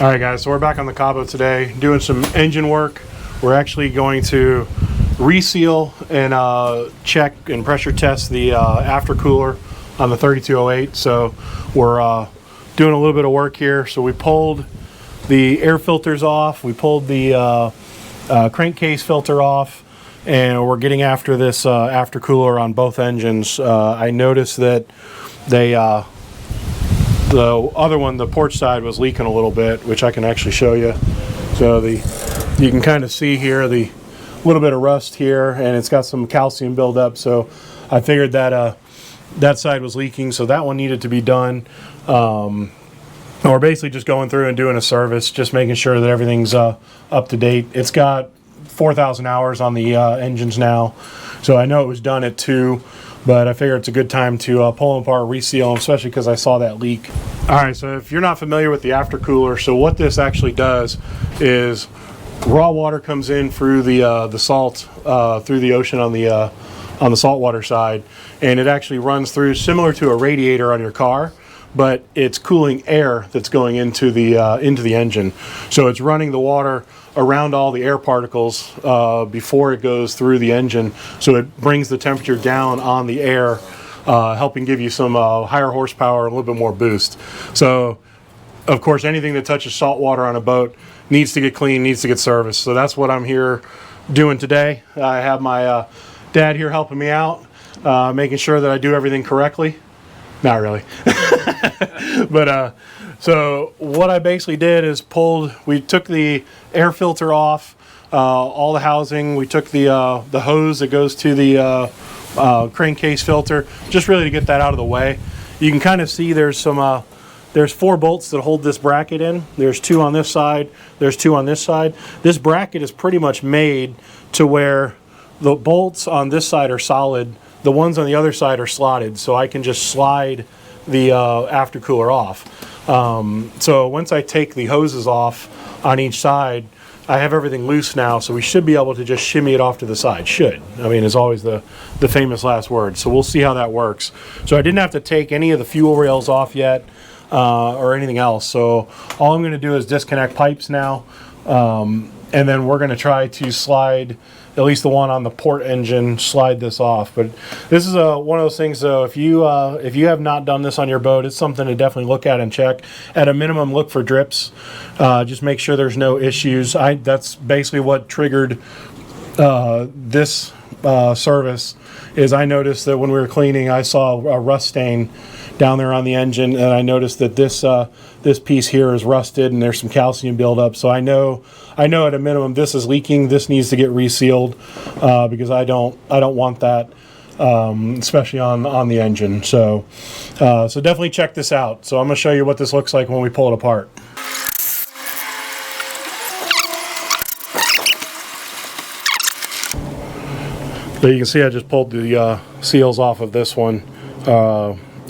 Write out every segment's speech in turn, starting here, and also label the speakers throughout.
Speaker 1: All right, guys, so we're back on the Cabo today doing some engine work. We're actually going to reseal and check and pressure test the aftercooler on the 3208. So we're doing a little bit of work here. So we pulled the air filters off, we pulled the crankcase filter off, and we're getting after this aftercooler on both engines. I noticed that they the other one, the porch side, was leaking a little bit, which I can actually show you. So you can kind of see here the little bit of rust here, and it's got some calcium buildup. So I figured that that side was leaking, so that one needed to be done. We're basically just going through and doing a service, just making sure that everything's up to date. It's got 4,000 hours on the engines now, so I know it was done at 2. But I figure it's a good time to pull them apart, reseal them, especially because I saw that leak. All right, so if you're not familiar with the aftercooler, so what this actually does is raw water comes in through the salt through the ocean on the saltwater side, and it actually runs through similar to a radiator on your car, but it's cooling air that's going into the engine. So it's running the water around all the air particles before it goes through the engine, so it brings the temperature down on the air, helping give you some higher horsepower, a little bit more boost. So of course anything that touches salt water on a boat needs to get clean, needs to get serviced. So that's what I'm here doing today. I have my dad here helping me out, making sure that I do everything correctly. Not really. But so what I basically did is we took the air filter off, all the housing. We took the hose that goes to the crankcase filter, just really to get that out of the way. You can kind of see there's 4 bolts that hold this bracket in. There's 2 on this side, there's 2 on this side. This bracket is pretty much made to where the bolts on this side are solid, the ones on the other side are slotted, so I can just slide the aftercooler off. So once I take the hoses off on each side, I have everything loose now, so we should be able to just shimmy it off to the side. Should. I mean, it's always the famous last word. So we'll see how that works. So I didn't have to take any of the fuel rails off yet or anything else. So all I'm going to do is disconnect pipes now, and then we're going to try to slide at least the one on the port engine, slide this off. But this is one of those things, though, if you have not done this on your boat, it's something to definitely look at and check. At a minimum, look for drips. Just make sure there's no issues. That's basically what triggered this service, is I noticed that when we were cleaning, I saw a rust stain down there on the engine, and I noticed that this piece here is rusted and there's some calcium buildup. So I know at a minimum this is leaking. This needs to get resealed because I don't want that, especially on the engine. So definitely check this out. So I'm going to show you what this looks like when we pull it apart. So you can see I just pulled the seals off of this one.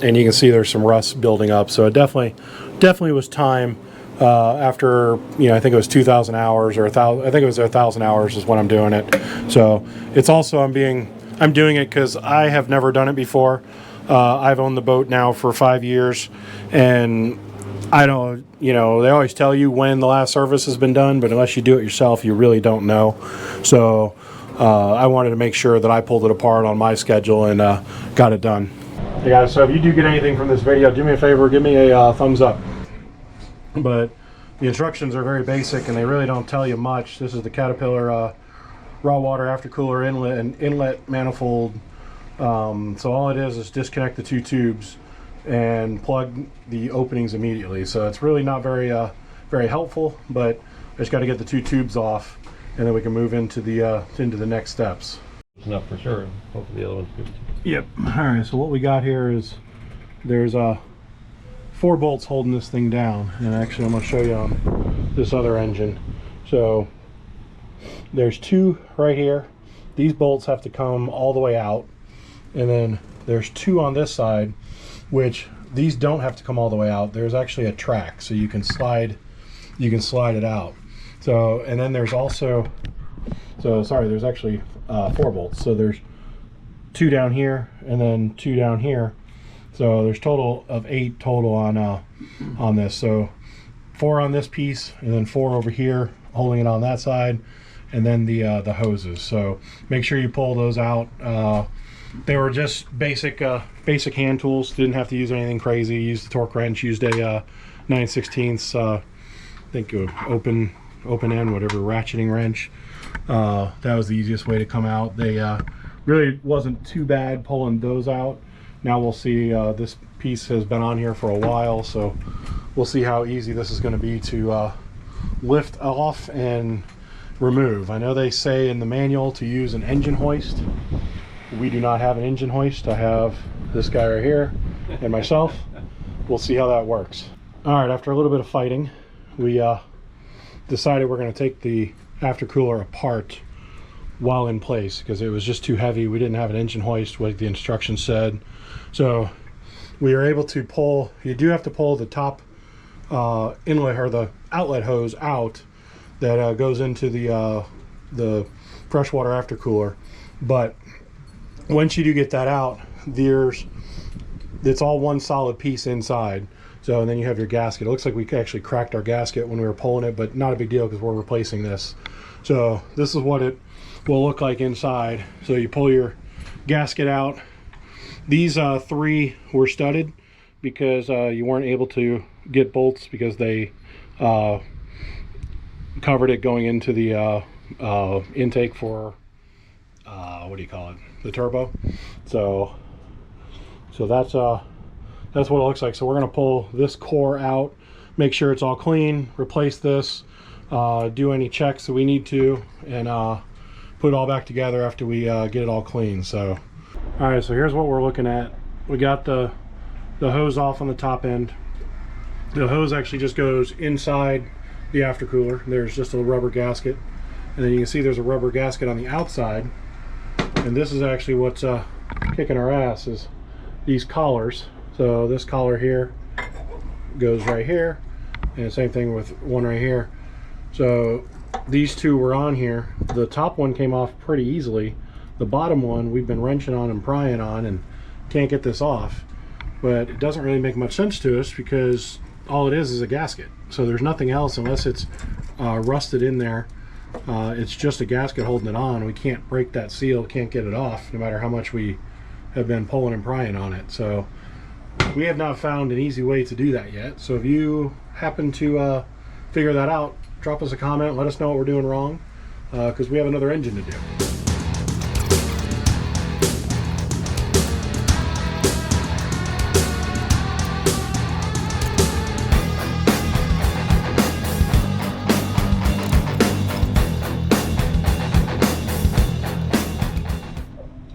Speaker 1: And you can see there's some rust building up, so it definitely was time after, I think it was 2,000 hours or 1,000. I think it was 1,000 hours is when I'm doing it. So it's also I'm doing it because I have never done it before. I've owned the boat now for 5 years, and I don't. They always tell you when the last service has been done, but unless you do it yourself, you really don't know. So I wanted to make sure that I pulled it apart on my schedule and got it done. Hey guys, so if you do get anything from this video, do me a favor, give me a thumbs up. But the instructions are very basic and they really don't tell you much. This is the Caterpillar raw water aftercooler inlet and inlet manifold. So all it is disconnect the 2 tubes and plug the openings immediately. So it's really not very helpful, but I just got to get the 2 tubes off, and then we can move into the next steps.
Speaker 2: Enough for sure. Hopefully the other one's good too.
Speaker 1: Yep. All right, so what we got here is there's 4 bolts holding this thing down, and actually I'm going to show you on this other engine. So there's 2 right here. These bolts have to come all the way out, and then there's 2 on this side, which these don't have to come all the way out. There's actually a track, so you can slide it out. So, and then there's also, there's actually 4 bolts. So there's 2 down here and then 2 down here. So there's total of 8 total on this. So 4 on this piece, and then 4 over here holding it on that side, and then the hoses. So make sure you pull those out. They were just basic hand tools. Didn't have to use anything crazy. Used the torque wrench. Used a 9/16 I think open end, whatever, ratcheting wrench. That was the easiest way to come out. They really wasn't too bad pulling those out. Now we'll see. This piece has been on here for a while, so we'll see how easy this is going to be to lift off and remove. I know they say in the manual to use an engine hoist. We do not have an engine hoist. I have this guy right here and myself. We'll see how that works. All right, after a little bit of fighting, we decided we're going to take the aftercooler apart while in place because it was just too heavy. We didn't have an engine hoist like the instructions said. So we are able to pull, you do have to pull the top inlet or the outlet hose out that goes into the freshwater aftercooler. But once you do get that out, it's all one solid piece inside. So, and then you have your gasket. It looks like we actually cracked our gasket when we were pulling it, but not a big deal because we're replacing this. So this is what it will look like inside. So you pull your gasket out. These 3 were studded because you weren't able to get bolts because they covered it going into the intake for what do you call it, the turbo. So that's what it looks like. So we're going to pull this core out, make sure it's all clean, replace this, do any checks that we need to, and put it all back together after we get it all clean. So all right, so here's what we're looking at. We got the hose off on the top end. The hose actually just goes inside the aftercooler. There's just a rubber gasket, and then you can see there's a rubber gasket on the outside. And this is actually what's kicking our ass, is these collars. So this collar here goes right here, and same thing with one right here. So these 2 were on here. The top one came off pretty easily. The bottom one we've been wrenching on and prying on and can't get this off. But it doesn't really make much sense to us because all it is a gasket. So there's nothing else unless it's rusted in there. It's just a gasket holding it on. We can't break that seal, can't get it off, no matter how much we have been pulling and prying on it. So we have not found an easy way to do that yet. So if you happen to figure that out, drop us a comment, let us know what we're doing wrong, because we have another engine to do.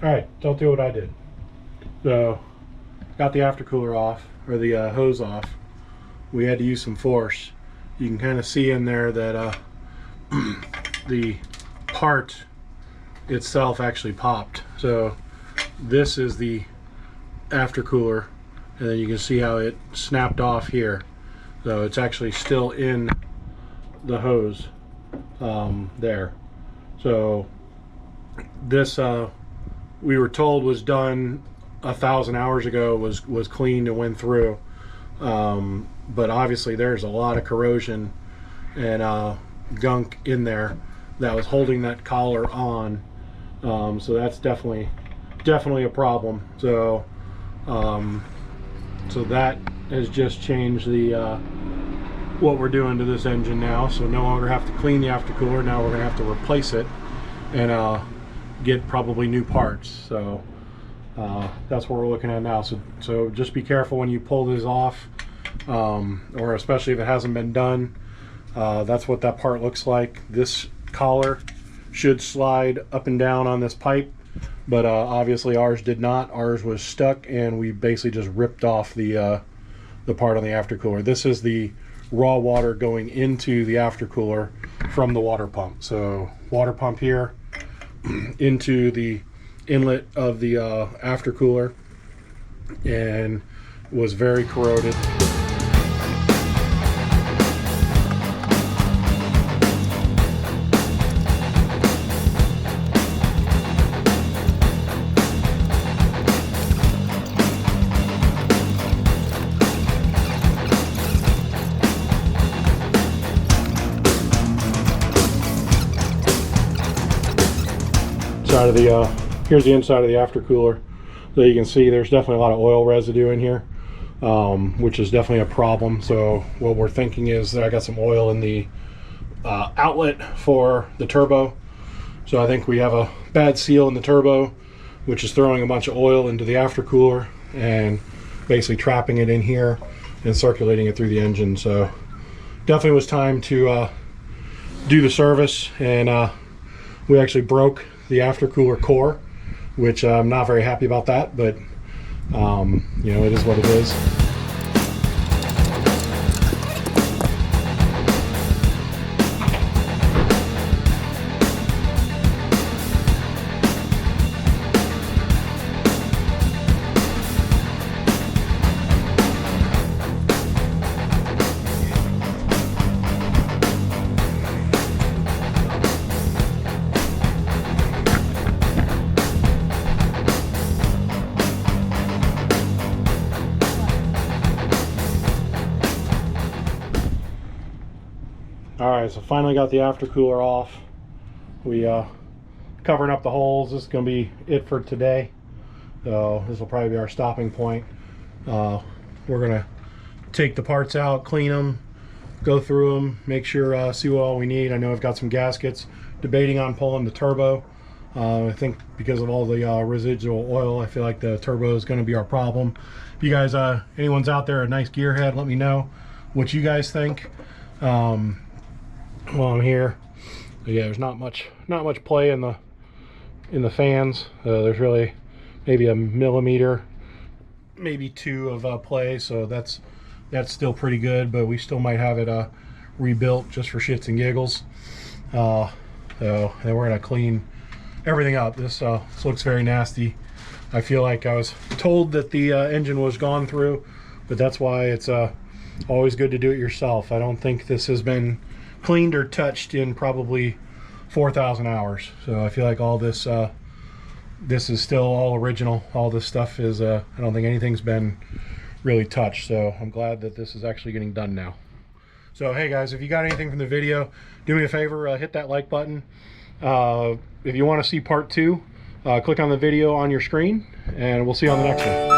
Speaker 1: All right, don't do what I did. So, got the aftercooler off, or the hose off. We had to use some force. You can kind of see in there that the part itself actually popped. So this is the aftercooler, and then you can see how it snapped off here. So it's actually still in the hose there. So this we were told was done 1,000 hours ago, was cleaned and went through, but obviously there's a lot of corrosion and gunk in there that was holding that collar on, so that's definitely a problem. So so that has just changed the what we're doing to this engine now. So no longer have to clean the aftercooler. Now we're gonna have to replace it and get probably new parts. So that's what we're looking at now. So just be careful when you pull this off, or especially if it hasn't been done. That's what that part looks like. This collar should slide up and down on this pipe, but obviously ours did not. Ours was stuck, and we basically just ripped off the part on the aftercooler. This is the raw water going into the aftercooler from the water pump. So water pump here into the inlet of the aftercooler, and was very corroded. inside of the here's the inside of the aftercooler. So you can see there's definitely a lot of oil residue in here, which is definitely a problem. So what we're thinking is that I got some oil in the outlet for the turbo. So I think we have a bad seal in the turbo, which is throwing a bunch of oil into the aftercooler and basically trapping it in here and circulating it through the engine. So definitely was time to do the service, and we actually broke the aftercooler core, which I'm not very happy about that, but you know, it is what it is. Alright, so finally got the aftercooler off. We covering up the holes. This is going to be it for today. So this will probably be our stopping point. We're going to take the parts out, clean them, go through them, make sure, see what all we need. I know I've got some gaskets. Debating on pulling the turbo. I think because of all the residual oil, I feel like the turbo is going to be our problem. If you guys, anyone's out there a nice gearhead, let me know what you guys think. While I'm here, yeah, there's not much play in the fans. There's really maybe a millimeter, maybe 2 of play, so that's still pretty good, but we still might have it rebuilt just for shits and giggles. So then we're gonna clean everything up. This looks very nasty. I feel like I was told that the engine was gone through, but that's why it's always good to do it yourself. I don't think this has been cleaned or touched in probably 4,000 hours. So I feel like all this this is still all original. All this stuff is I don't think anything's been really touched. So I'm glad that this is actually getting done now. So hey guys, if you got anything from the video, do me a favor, hit that like button. If you want to see part 2, click on the video on your screen, and we'll see you on the next one.